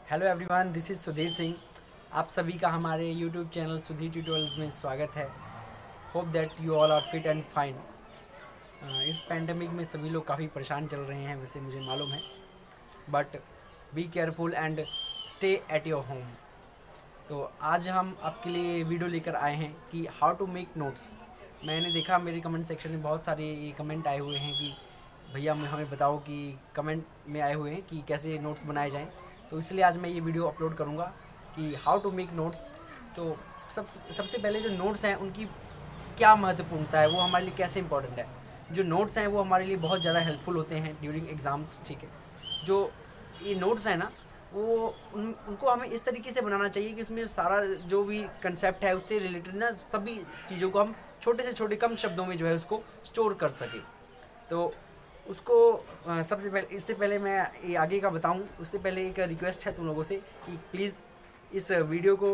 Hello everyone, this is Sudhir Singh. आप सभी का हमारे यूट्यूब चैनल सुधीर ट्यूटोरियल्स में स्वागत है। Hope that you all are fit and fine. इस पैंडमिक में सभी लोग काफ़ी परेशान चल रहे हैं, वैसे मुझे मालूम है, but be careful and stay at your home. तो आज हम आपके लिए वीडियो लेकर आए हैं कि हाउ टू मेक नोट्स। मैंने देखा मेरे कमेंट सेक्शन में बहुत सारे ये कमेंट आए हुए हैं कि भैया हमें बताओ कि कमेंट में आए हुए हैं कि कैसे नोट्स बनाए जाएं। तो इसलिए आज मैं ये वीडियो अपलोड करूँगा कि हाउ टू मेक नोट्स। तो सबसे पहले जो नोट्स हैं उनकी क्या महत्वपूर्णता है, वो हमारे लिए कैसे इंपॉर्टेंट है। जो नोट्स हैं वो हमारे लिए बहुत ज़्यादा हेल्पफुल होते हैं ड्यूरिंग एग्ज़ाम्स, ठीक है। जो ये नोट्स हैं ना, वो उनको हमें इस तरीके से बनाना चाहिए कि उसमें सारा जो भी कंसेप्ट है उससे रिलेटेड ना सभी चीज़ों को हम छोटे से छोटे कम शब्दों में जो है उसको स्टोर कर सकें। तो उसको सबसे पहले, इससे पहले मैं ये आगे का बताऊं उससे पहले एक रिक्वेस्ट है तुम लोगों से कि प्लीज़ इस वीडियो को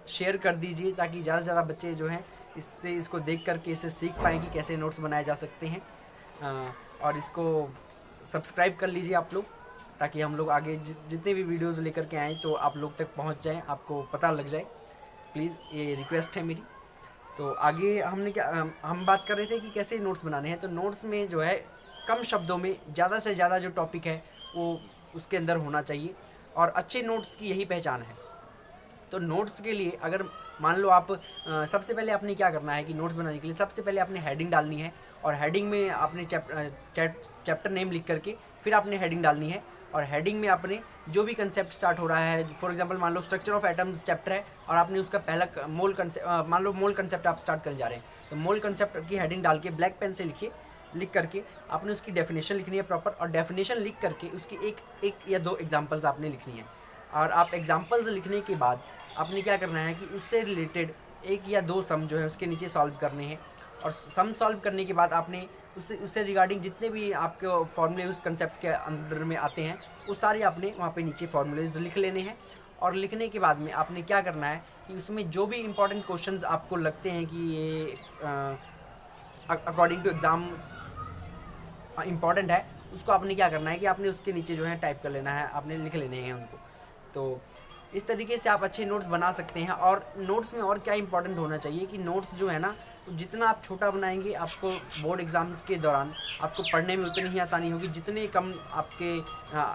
शेयर कर दीजिए ताकि ज़्यादा से ज़्यादा बच्चे जो हैं इसको देख करके इसे सीख पाएँ कि कैसे नोट्स बनाए जा सकते हैं। और इसको सब्सक्राइब कर लीजिए आप लोग, ताकि हम लोग आगे जितने भी वीडियोज़ लेकर के आएँ तो आप लोग तक पहुँच जाएँ, आपको पता लग जाए। प्लीज़ ये रिक्वेस्ट है मेरी। तो आगे हम बात कर रहे थे कि कैसे नोट्स बनाने हैं। तो नोट्स में जो है कम शब्दों में ज़्यादा से ज़्यादा जो टॉपिक है वो उसके अंदर होना चाहिए, और अच्छे नोट्स की यही पहचान है। तो नोट्स के लिए अगर मान लो आप सबसे पहले आपने क्या करना है कि नोट्स बनाने के लिए सबसे पहले आपने हेडिंग डालनी है, और हेडिंग में आपने चैप्टर नेम लिख करके फिर आपने हेडिंग डालनी है। और हेडिंग में आपने जो भी कंसेप्ट स्टार्ट हो रहा है, फॉर एग्जांपल मान लो स्ट्रक्चर ऑफ एटम्स चैप्टर है और आपने उसका पहला मोल कंसेप्ट, मान लो मोल कंसेप्ट आप स्टार्ट करने जा रहे हैं, तो मोल कंसेप्ट की हेडिंग डाल के ब्लैक पेन से लिख करके आपने उसकी डेफिनेशन लिखनी है प्रॉपर, और डेफिनेशन लिख करके उसकी एक या दो एग्जांपल्स आपने लिखनी है। और आप एग्जांपल्स लिखने के बाद आपने क्या करना है कि उससे रिलेटेड एक या दो सम जो है उसके नीचे सॉल्व करने हैं। और सम सॉल्व करने के बाद आपने उससे रिगार्डिंग जितने भी आपके फॉर्मूले उस कंसेप्ट के अंदर में आते हैं वो सारे आपने वहाँ पे नीचे फॉर्मूलेज लिख लेने हैं। और लिखने के बाद में आपने क्या करना है कि उसमें जो भी इम्पोर्टेंट क्वेश्चंस आपको लगते हैं कि ये अकॉर्डिंग टू एग्ज़ाम इम्पॉर्टेंट है, उसको आपने क्या करना है कि आपने उसके नीचे जो है टाइप कर लेना है, आपने लिख लेने हैं उनको। तो इस तरीके से आप अच्छे नोट्स बना सकते हैं। और नोट्स में और क्या इंपॉर्टेंट होना चाहिए कि नोट्स जो है ना, जितना आप छोटा बनाएंगे आपको बोर्ड एग्ज़ाम्स के दौरान आपको पढ़ने में उतनी ही आसानी होगी। जितने कम आपके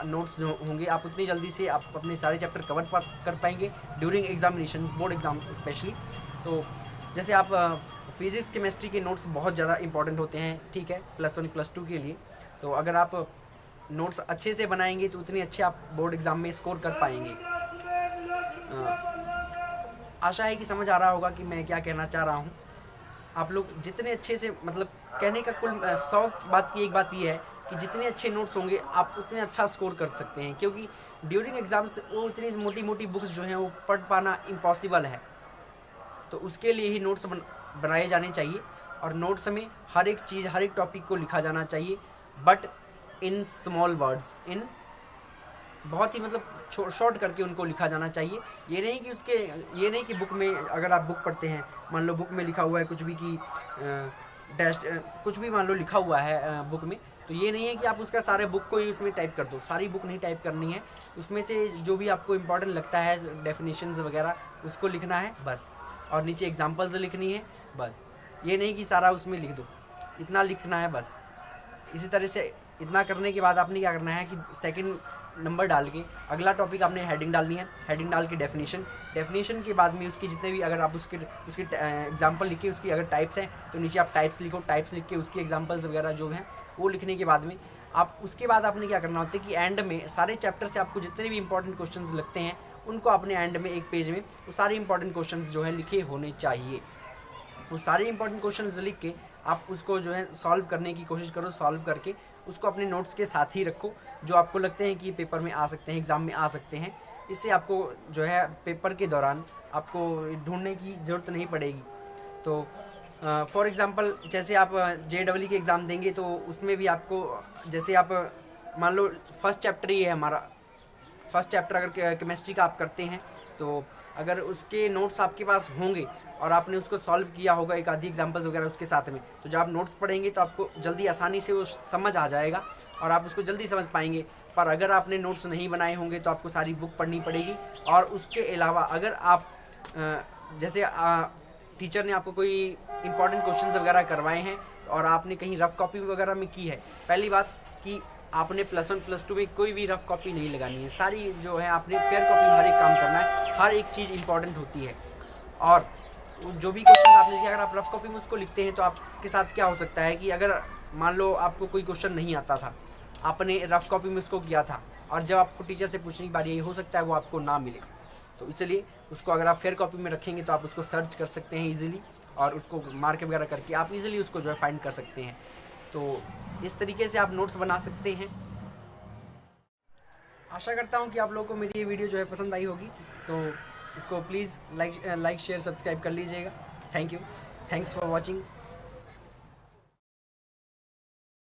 नोट्स जो होंगे आप उतनी जल्दी से आप अपने सारे चैप्टर कवर कर पाएंगे during examination, board exam specially. तो जैसे आप फिज़िक्स केमिस्ट्री के नोट्स बहुत ज़्यादा इंपॉर्टेंट होते हैं, ठीक है, +1 +2 के लिए। तो अगर आप नोट्स अच्छे से बनाएंगे तो उतने अच्छे आप बोर्ड एग्ज़ाम में स्कोर कर पाएंगे। आशा है कि समझ आ रहा होगा कि मैं क्या कहना चाह रहा हूँ। आप लोग जितने अच्छे से, मतलब कहने का कुल 100 बात की एक बात ये है कि जितने अच्छे नोट्स होंगे आप उतने अच्छा स्कोर कर सकते हैं, क्योंकि ड्यूरिंग एग्ज़ाम्स वो इतनी मोटी मोटी बुक्स जो हैं वो पढ़ पाना इम्पॉसिबल है। तो उसके लिए ही नोट्स बनाए जाने चाहिए। और नोट्स में हर एक चीज़, हर एक टॉपिक को लिखा जाना चाहिए, बट इन स्मॉल वर्ड्स, इन बहुत ही मतलब शॉर्ट करके उनको लिखा जाना चाहिए। ये नहीं कि बुक में, अगर आप बुक पढ़ते हैं, मान लो बुक में लिखा हुआ है कुछ भी कि डैश कुछ भी मान लो लिखा हुआ है बुक में, तो ये नहीं है कि आप उसका सारे बुक को ही उसमें टाइप कर दो। सारी बुक नहीं टाइप करनी है, उसमें से जो भी आपको इम्पोर्टेंट लगता है डेफिनेशंस वगैरह उसको लिखना है बस, और नीचे एग्जांपल्स लिखनी है बस। ये नहीं कि सारा उसमें लिख दो, इतना लिखना है बस। इसी तरह से इतना करने के बाद आपने क्या करना है कि सेकंड नंबर डाल के अगला टॉपिक आपने हेडिंग डालनी है। हेडिंग डाल के डेफिनेशन के बाद में उसकी जितने भी, अगर आप उसके एग्जांपल लिखे, उसकी अगर टाइप्स हैं तो नीचे आप टाइप्स लिखो, टाइप्स लिख के उसकी एग्जांपल्स वगैरह जो हैं वो लिखने के बाद में आप, उसके बाद आपने क्या करना होता है कि एंड में सारे चैप्टर से आपको जितने भी इंपॉर्टेंट क्वेश्चंस लगते हैं उनको आपने एंड में एक पेज में वो सारे इंपॉर्टेंट क्वेश्चंस जो है लिखे होने चाहिए। वो सारे इंपॉर्टेंट क्वेश्चंस लिख के आप उसको जो है सॉल्व करने की कोशिश करो। सॉल्व करके उसको अपने नोट्स के साथ ही रखो, जो आपको लगते हैं कि पेपर में आ सकते हैं, एग्ज़ाम में आ सकते हैं। इससे आपको जो है पेपर के दौरान आपको ढूंढने की ज़रूरत नहीं पड़ेगी। तो फॉर एग्ज़ाम्पल जैसे आप JEE के एग्ज़ाम देंगे तो उसमें भी आपको, जैसे आप मान लो फर्स्ट चैप्टर ही है हमारा, फर्स्ट चैप्टर अगर केमिस्ट्री का आप करते हैं तो अगर उसके नोट्स आपके पास होंगे और आपने उसको सॉल्व किया होगा एक आधी एग्जांपल्स वगैरह उसके साथ में, तो जब आप नोट्स पढ़ेंगे तो आपको जल्दी आसानी से वो समझ आ जाएगा और आप उसको जल्दी समझ पाएंगे। पर अगर आपने नोट्स नहीं बनाए होंगे तो आपको सारी बुक पढ़नी पड़ेगी। और उसके अलावा अगर आप जैसे टीचर ने आपको कोई इंपॉर्टेंट क्वेश्चंस वगैरह करवाए हैं और आपने कहीं रफ कॉपी वगैरह में की है, पहली बात कि आपने +1 +2 में कोई भी रफ कॉपी नहीं लगानी है, सारी जो है आपने फेयर कॉपी में हर एक काम करना है, हर एक चीज़ इंपॉर्टेंट होती है। और जो भी क्वेश्चन आपने दिया अगर आप रफ कॉपी में उसको लिखते हैं तो आपके साथ क्या हो सकता है कि अगर मान लो आपको कोई क्वेश्चन नहीं आता था, आपने रफ कॉपी में उसको किया था और जब आपको टीचर से पूछने की बारी आई, हो सकता है वो आपको ना मिले। तो इसलिए उसको अगर आप फेयर कॉपी में रखेंगे तो आप उसको सर्च कर सकते हैं ईजिली और उसको मार्क वगैरह करके आप इजीली उसको जो है फाइंड कर सकते हैं। तो इस तरीके से आप नोट्स बना सकते हैं। आशा करता हूँ कि आप लोगों को मेरी ये वीडियो जो है पसंद आई होगी, तो इसको प्लीज़ लाइक शेयर सब्सक्राइब कर लीजिएगा। Thank you, thanks for watching.